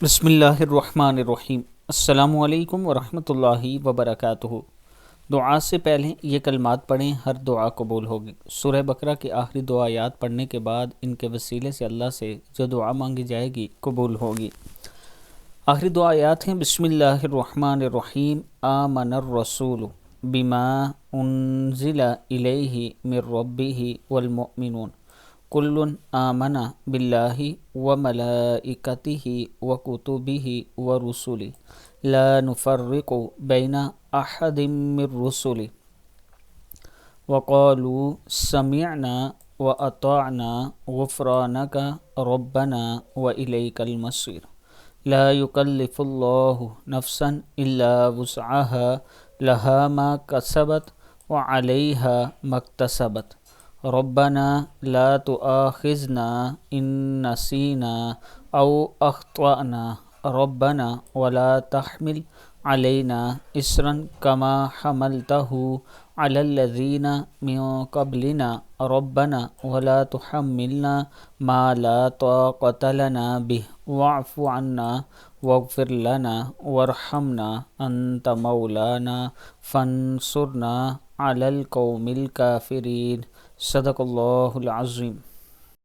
بسم اللہ الرحمن الرحیم۔ السلام علیکم ورحمۃ اللہ وبرکاتہ۔ دعا سے پہلے یہ کلمات پڑھیں، ہر دعا قبول ہوگی۔ سورہ بقرہ کی آخری دو آیات پڑھنے کے بعد ان کے وسیلے سے اللہ سے جو دعا مانگی جائے گی قبول ہوگی۔ آخری دو آیات ہیں: بسم اللہ الرحمن الرحیم، آمن الرسول بما انزل الیہ من ربہ والمؤمنون کل آمن باللہ وملائکتہ وکتبہ ورسلہ لا نفرق بین احد من رسلہ وقالوا سمعنا واطعنا غفرانک ربنا والیک المصیر لا یکلف اللہ نفسا الا وسعها لها ما کسبت وعلیہا ما اکتسبت ربنا لا تؤاخذنا ان نسینا او اخطأنا ربنا ولا تحمل علينا إصرا كما حملته على الذين من قبلنا ربنا ولا تحملنا ما لا طاقة لنا به واعف عنا واغفر لنا وارحمنا أنت مولانا فانصرنا على القوم الكافرين۔ صدق اللہ العظیم۔